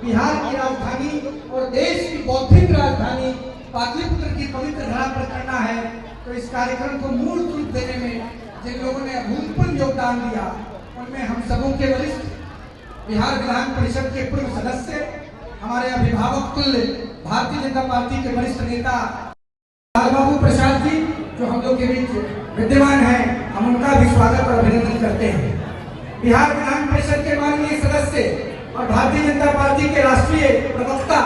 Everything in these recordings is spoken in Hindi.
बिहार की राजधानी और देश की बौद्धिक राजधानी पाटलिपुत्र की पवित्र धरा पर करना है, तो इस कार्यक्रम को मूल रूप देने में जिन लोगों ने अभूतपूर्व योगदान दिया उनमें हम सबों के वरिष्ठ बिहार विधान परिषद के पूर्व सदस्य, हमारे अभिभावक तुल्य भारतीय जनता पार्टी के वरिष्ठ नेता लालबाबू प्रसाद जी जो हम लोग के बीच विद्यमान हैं, हम उनका भी स्वागत और अभिनंदन करते हैं। बिहार विधान परिषद के माननीय सदस्य और भारतीय जनता पार्टी के राष्ट्रीय प्रवक्ता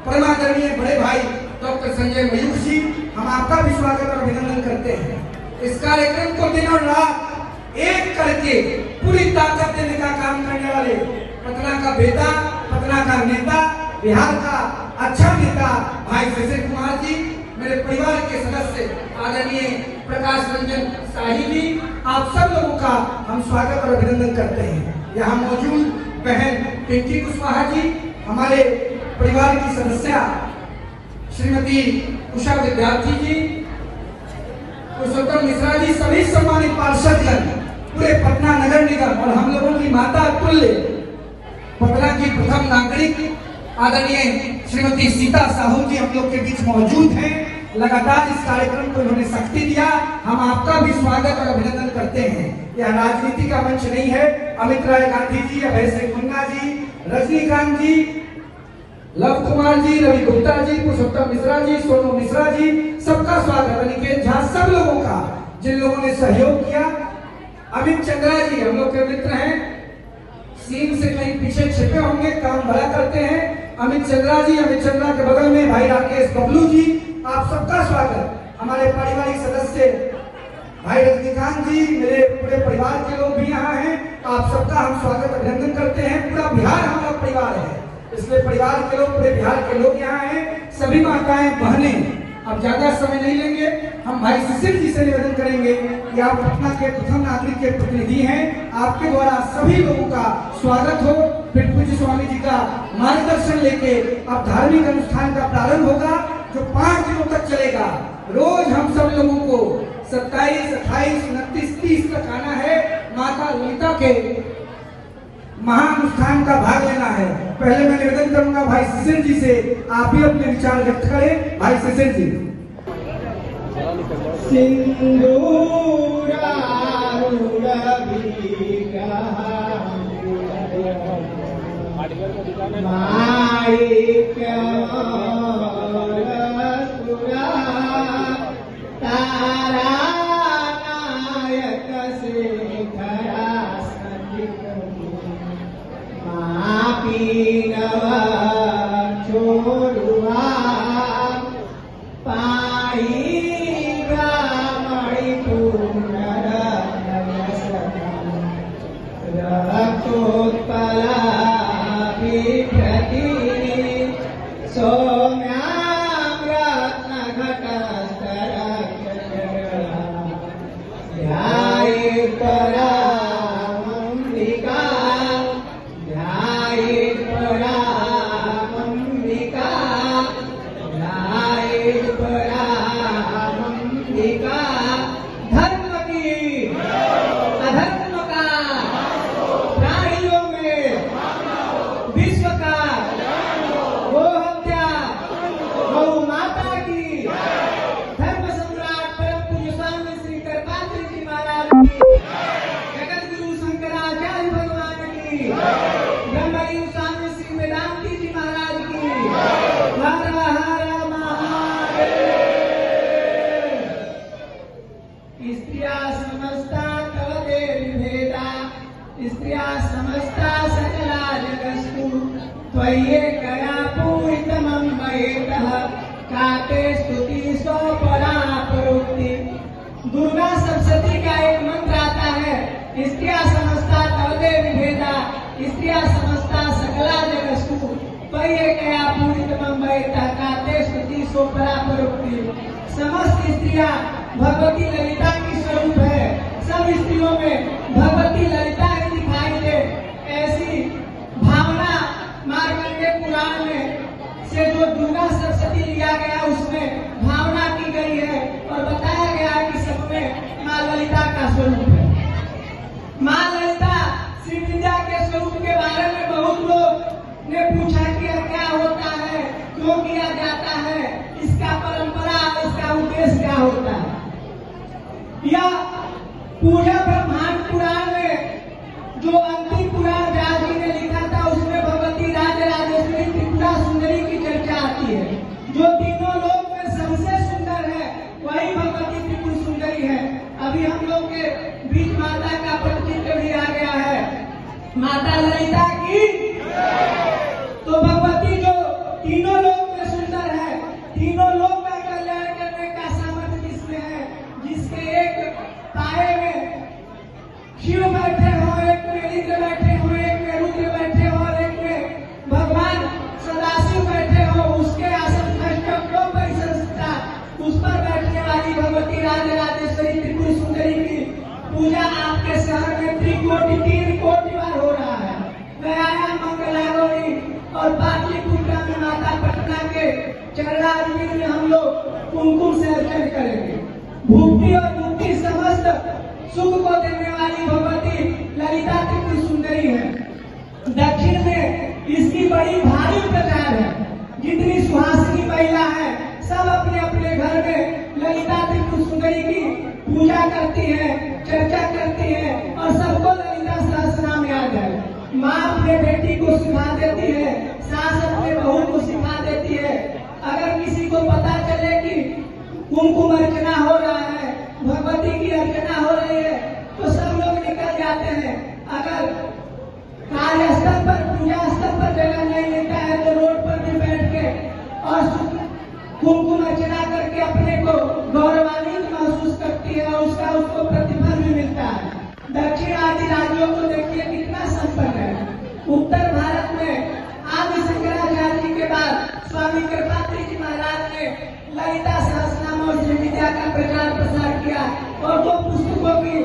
परमादरणीय बड़े भाई डॉक्टर संजय मयूर जी, हम आपका भी स्वागत और अभिनंदन करते हैं। इस कार्यक्रम को दिन और रात एक करके पूरी ताकत देने का काम करने वाले पटना का बेटा, पटना का नेता, बिहार का अच्छा नेता भाई शिशिर कुमार जी, मेरे परिवार के सदस्य आदरणीय प्रकाश रंजन शाही जी, आप सब लोगों का हम स्वागत और अभिनंदन करते हैं। यहाँ मौजूद बहन पिंकी कुशवाहा जी, हमारे परिवार की सदस्य श्रीमती उषा विद्यार्थी जी, पुरुषोत्तम मिश्रा जी, सभी सम्मानित पार्षदगण, पूरे पटना नगर निगम और हम लोगों की माता तुल्य पटना की प्रथम नागरिक आदरणीय श्रीमती सीता साहू जी हम लोग के बीच मौजूद हैं। लगातार इस कार्यक्रम को उन्होंने शक्ति दिया, हम आपका भी स्वागत और अभिनंदन करते हैं। यह राजनीति का मंच नहीं है। अमित राय गांधी जी, अभय सिंह मुन्ना जी, रजनीकांत जी, लव कुमार जी, रवि गुप्ता जी, पुरुषोत्तम मिश्रा जी, सोनू मिश्रा जी, सबका स्वागत। अनिकेत झा, सब लोगों का जिन लोगों ने सहयोग किया। अमित चंद्रा जी हम लोग के मित्र हैं, सीन से कहीं पीछे छिपे होंगे, काम भला करते हैं। अमित चंद्रा जी, अमित चंद्रा के बगल में भाई राकेश बबलू जी, आप सबका स्वागत। हमारे पारिवारिक सदस्य भाई रजनीकांत जी, मेरे पूरे परिवार के लोग भी यहाँ हैं, आप सबका हम स्वागत अभिनंदन करते हैं। पूरा बिहार हमारा परिवार है, इसलिए परिवार के लोग, पूरे बिहार के लोग यहाँ हैं। सभी माताएं बहनें, अब ज्यादा समय नहीं लेंगे, हम भाई शिशिर जी से निवेदन करेंगे कि आप पटना के प्रथम नागरिक के प्रतिनिधि हैं, आपके द्वारा सभी लोगों का स्वागत हो। फिर पूज्य स्वामी जी का मार्गदर्शन लेके अब धार्मिक अनुष्ठान का प्रारंभ होगा जो 5 दिनों तक चलेगा। रोज हम सब लोगों को 27, 28, 29, 30 तक आना है, माता ललिता के महानुष्ठान का भाग लेना है। पहले मैं निवेदन करूंगा भाई शिशिर जी से, आप भी अपने विचार व्यक्त करें। भाई शिशिर जी। दुर्गा सप्तशती का एक मंत्र आता है, स्त्रिया समस्ता तवदे विभेदा, स्त्रिया समस्ता सकला जगस्तु त्वय्येकया पूरितमं वयेतः काते स्तुति सोपरा परोक्ति। समस्त स्त्रियां भगवती ललिता की स्वरूप है, सब स्त्रियों में भगवती ललिता ही दिखाई दे, ऐसी भावना मार्कंडेय पुराण में से जो दुर्गा सप्तशती लिया गया उसमें भावना की गई है और बताया गया कि सब में माँ ललिता का स्वरूप है। माँ ललिता श्री विद्या के स्वरूप के बारे में बहुत लोग ने पूछा कि पूजा ब्रह्मांड पुराण में जो अंतिम पुराण व्यास जी ने लिखा था उसमें भगवती राजराजेश्वरी त्रिपुरा सुंदरी की चर्चा आती है। जो तीनों लोक में सबसे सुंदर है वही भगवती त्रिपुर सुंदरी है। अभी हम लोग के बीच माता का परिचित भी आ गया है। माता ललिता की तो भगवती जो तीनों लोक में सुंदर है, तीनों लोक का कल्याण करने का सामर्थ्य जिसमें है, जिसके एक पाए में शिव बैठे हो, एक में इंद्र बैठे हो, एक में रुद्र बैठे हो और एक में भगवान सदाशिव बैठे हो, उसके आसन उस पर बैठने वाली भगवती राजराजेश्वरी त्रिपुर सुंदरी की पूजा आपके शहर में 3 कोटि बार हो रहा है। गया, मंगलागौरी और पाटलिपुत्रा में माता पटना के चरणारविंद में हम लोग कुमकुम से अर्चन करेंगे। भुक्ति और मुक्ति समस्त सुख को देने वाली भगवती ललिता त्रिपुर सुंदरी है। दक्षिण में इसकी बड़ी भारी प्रचार है। जितनी सुहासिनी महिला है सब अपने अपने घर में ललिता त्रिपुर सुंदरी की पूजा करती है, चर्चा करती है और सबको ललिता सहस्रनाम याद है। माँ अपने बेटी को सिखा देती है, सास अपने बहू को सिखा देती है। अगर किसी को पता चले कि कुमकुम अर्चना हो रहा है, भगवती की अर्चना हो रही है, तो सब लोग निकल जाते हैं। अगर कार्यस्थल पर, पूजा स्थल पर जगह नहीं मिलता है तो रोड पर भी बैठ के और कुमकुम अर्चना करके अपने को गौरवान्वित महसूस करती है और उसको प्रतिफल भी मिलता है। दक्षिण आदि राज्यों को देखिए कितना संपन्न है। उत्तर भारत में आदि शंकराचार्य जी के बाद स्वामी कृपात्री जी महाराज ने ललिता सहस्रनाम और श्री विद्या का प्रचार प्रसार किया और 2 पुस्तकों की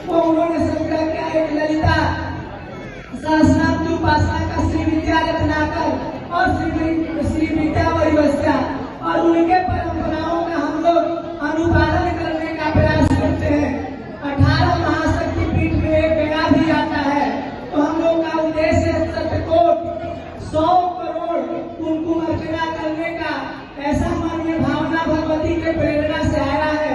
को उन्होंने संग्रह किया। एक ललिता सहस्रनाम की उपासना का श्री विद्या रत्नाकर और श्री विद्या वैवस्या, और उनके परंपराओं का हम लोग अनुपालन करने का प्रयास करते हैं। 18 महाशक्ति पीठ में एक गया भी आता है। तो हम लोग का उद्देश्य है 100 करोड़ कुमकुम अर्चना करने का। ऐसा मन में भावना भगवती के प्रेरणा से आया है।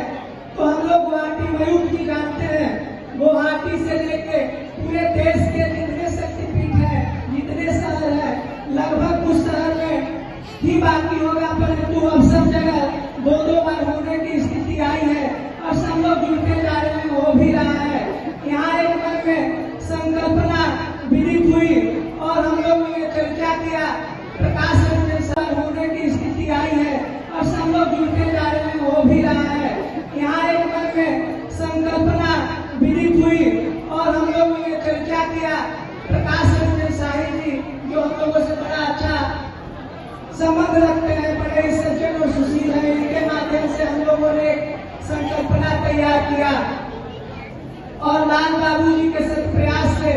तो हम लोग गुवाहाटी मयूख जी जानते हैं, गुवाहाटी से लेके पूरे देश के जितने शक्तिपीठ है, जितने शहर है, लगभग कुछ शहर में ही बाकी होगा, परंतु अब सब जगह 2 बार होने की स्थिति आई है और सब लोग जुड़ते जा रहे हैं, हो भी रहा है। यहाँ एक मन में संकल्पना विदित हुई और हम लोगों ने चर्चा किया। प्रकाश रंजन सर होने की स्थिति आई है और सब लोग जुड़ते जा रहे हैं, हो भी रहा है। यहाँ एक मन में संकल्पना विदित हुई और हम लोगों ने चर्चा किया। प्रकाश रंजन साहिब जी जो हम लोगों से बड़ा अच्छा संबंध रखते हैं, बड़े सज्जन और सुशील हैं, इनके माध्यम से हम लोगों ने संकल्पना तैयार किया और लाल बाबू जी के सत प्रयास से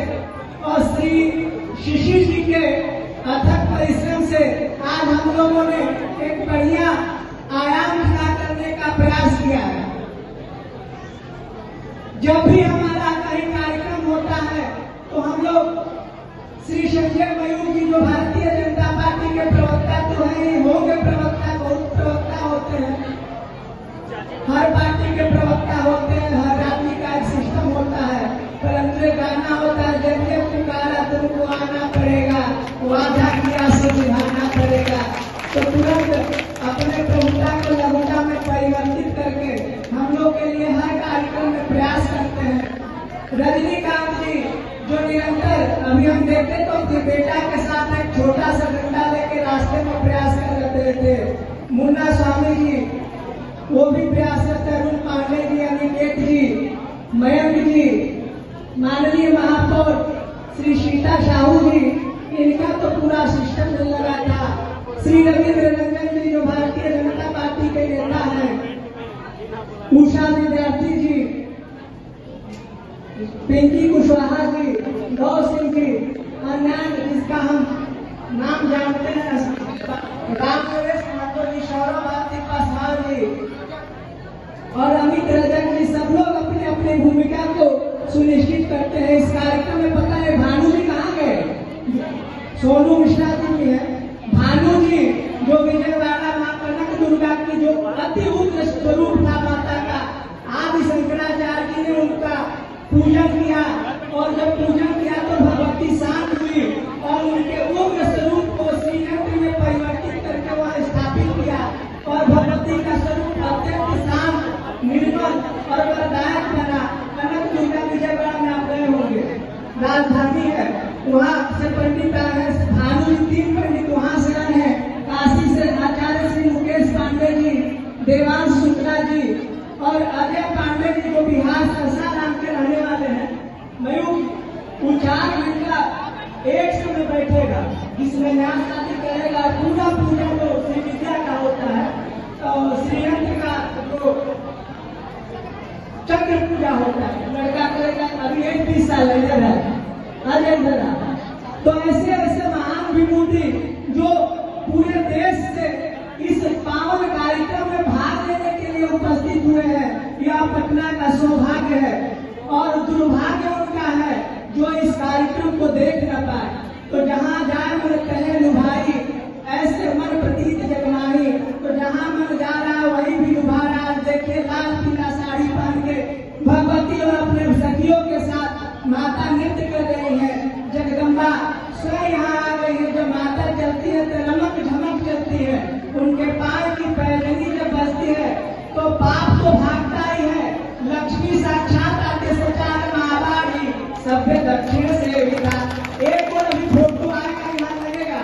और श्री शिशिर जी के अथक परिश्रम से आज हम लोगों ने एक बढ़िया आयाम खड़ा करने का प्रयास किया है। जब भी हमारा कहीं कार्यक्रम होता है तो हम लोग श्री संजय मयूर जी जो भारतीय जनता पार्टी के प्रवक्ता तो है, होंगे प्रवक्ता, बहुत प्रवक्ता होते हैं, हर पार्टी के प्रवक्ता होते हैं, हर राज्य का एक सिस्टम होता है, परंतु एक गाना होता है, जब जब पुकारा तुमको आना पड़ेगा, वादा किया से निभाना पड़ेगा। तो तुरंत अपने प्रभुता को लघुता में परिवर्तित करके हम लोग के लिए हर कार्यक्रम में प्रयास करते हैं। रजनीकांत जी जो निरंतर, अभी हम देखते तो अपने बेटा के साथ एक छोटा सा डंडा लेके रास्ते में प्रयास कर रहे थे। मुन्ना स्वामी जी वो भी प्रयास करते, अरुण पांडे जी, अनिकेत जी, मयंक जी, माननीय महापौर श्री सीता साहू जी, इनका तो पूरा सिस्टम चल लगा था। श्री रविंद्र रंजन जी जो भारतीय जनता पार्टी के नेता हैं, उषा विद्यार्थी जी, पिंकी कुशवाहा जी, गौ सिंह जी, अन्य जिसका हम नाम जानते हैं, राम नरेश महतो जी, सौरभ भारती पासवान जी और अमित रजक जी, सब लोग अपने अपने भूमिका को सुनिश्चित करते हैं। इस कार्यक्रम में पता है भानु जी कहाँ गए? सोनू मिश्रा जी भी है। भानु जी जो विजयवाड़ा मां कनक दुर्गा की जो अति उग्र स्वरूप था माता का, आदि शंकराचार्य जी ने उनका पूजन किया और जब पूजन किया तो भगवती शांत हुई और उनके उग्र स्वरूप को श्रीयंत्र में परिवर्तित करके वहाँ स्थापित किया और भगवती का स्वरूप अत्यंत शांत, निर्मल और वरदायक बना। कनक दुर्गा विजयवाड़ा में आप गए होंगे, राजधानी है, वहाँ से पंडित आए हैं, भानु 3 पंडित वहाँ से आए हैं, काशी से आचार्य श्री मुकेश पांडे जी, देवांश शुक्ला जी और अजय पांडे जी जो बिहार सासाराम के रहने वाले हैं। मयूर उचार इनका एक समय बैठेगा, जिसमें न्याय शादी करेगा, पूरा पूजा जो श्री विद्या का होता है तो श्रीयंत्र का जो चक्र पूजा होता है, लड़का करेगा। अभी 21 साल है अजय जरा। तो ऐसे ऐसे महान विभूति जो पूरे देश से इस पावन कार्यक्रम में भाग लेने के लिए उपस्थित हुए हैं, यह पटना का सौभाग्य है और दुर्भाग्य उनका है जो इस कार्यक्रम को देख न पाए। तो जहाँ जाए मन कहे लुभाई, ऐसे मन प्रतीत जगमाही। तो जहाँ मन जा रहा वही भी लुभा रहा। देखिए लाल पीला साड़ी पहन के भगवती और अपने सखियों के साथ माता नृत्य कर रही है। जगदम्बा स्वयं यहाँ आ गई है। जब माता चलती है तो रमक झमक चलती है, उनके पैर की पैजनी जब बजती है तो पाप तो भागता ही है। लक्ष्मी साक्षात आते सचार महावाणी सभ्य दक्षिण से विदा। एक और अभी फोटो आएगा यहाँ लगेगा,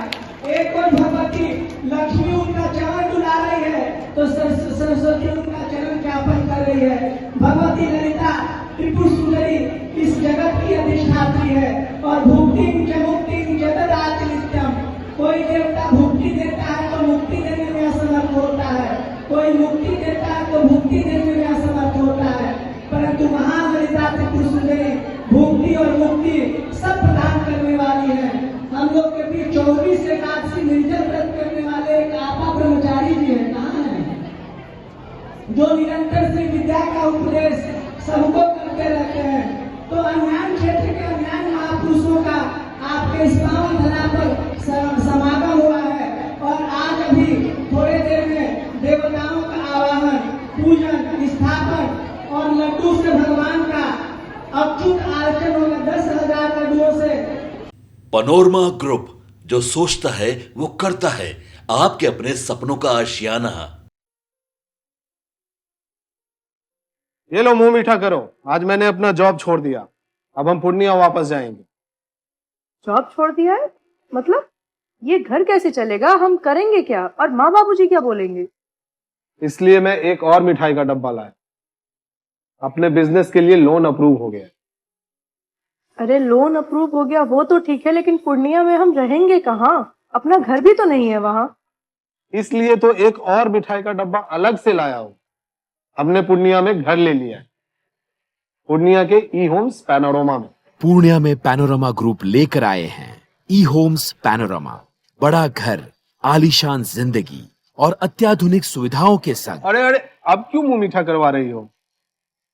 एक और भगवती लक्ष्मी उनका चरण डुला रही है तो सरस्वती उनका चरण ज्ञापन कर रही है। भगवती ललिता त्रिपुर सुंदरी इस जगत की अधिष्ठात्री है और भुक्ति मुक्ति जगदाच नित्यम। कोई देवता भुक्ति देता है तो मुक्ति देने में असमर्थ होता है, कोई मुक्ति देता है तो भुक्ति देने में असमर्थ होता है, परंतु महाललिता त्रिपुर सुंदरी भुक्ति और मुक्ति सब प्रदान करने वाली है। हम लोग के बीच 24 एकादशी निर्जल व्रत करने वाले एक आपा ब्रह्मचारी जी है, कहाँ है, जो निरंतर से विद्या का उपदेश सबको करते रहते हैं। तो अज्ञान क्षेत्र के अज्ञान महापुरुषों का आपके इस पावन धरा पर समागम हुआ है और आज अभी थोड़े देर में देवताओं का आवाहन, पूजन, स्थापन और लड्डू से भगवान का अच्युत आर्चन होगा 10,000 लड्डुओं से। पनोरमा ग्रुप, जो सोचता है वो करता है। आपके अपने सपनों का आशियाना। ये लो मुंह मीठा करो, आज मैंने अपना जॉब छोड़ दिया, अब हम पूर्णिया वापस जाएंगे। जॉब छोड़ दिया है? मतलब ये घर कैसे चलेगा? हम करेंगे क्या? और माँ बाबूजी क्या बोलेंगे? इसलिए मैं एक और मिठाई का डब्बा लाया। अपने बिजनेस के लिए लोन अप्रूव हो गया। अरे लोन अप्रूव हो गया वो तो ठीक है, लेकिन पूर्णिया में हम रहेंगे कहाँ? अपना घर भी तो नहीं है वहाँ। इसलिए तो एक और मिठाई का डब्बा अलग से लाया हूँ। हमने पूर्णिया में घर ले लिया है, पूर्णिया के ई होम्स पैनोरमा में। पूर्णिया में पैनोरमा ग्रुप लेकर आए हैं ई होम्स पैनोरमा। बड़ा घर, आलीशान जिंदगी और अत्याधुनिक सुविधाओं के संग। अरे अरे, अब क्यों मुंह मीठा करवा रही हो?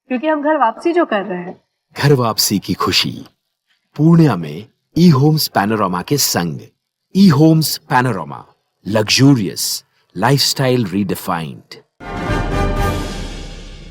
क्योंकि हम घर वापसी जो कर रहे हैं। घर वापसी की खुशी पूर्णिया में ई होम्स पैनोरमा के संग। ई homes panorama, luxurious lifestyle redefined.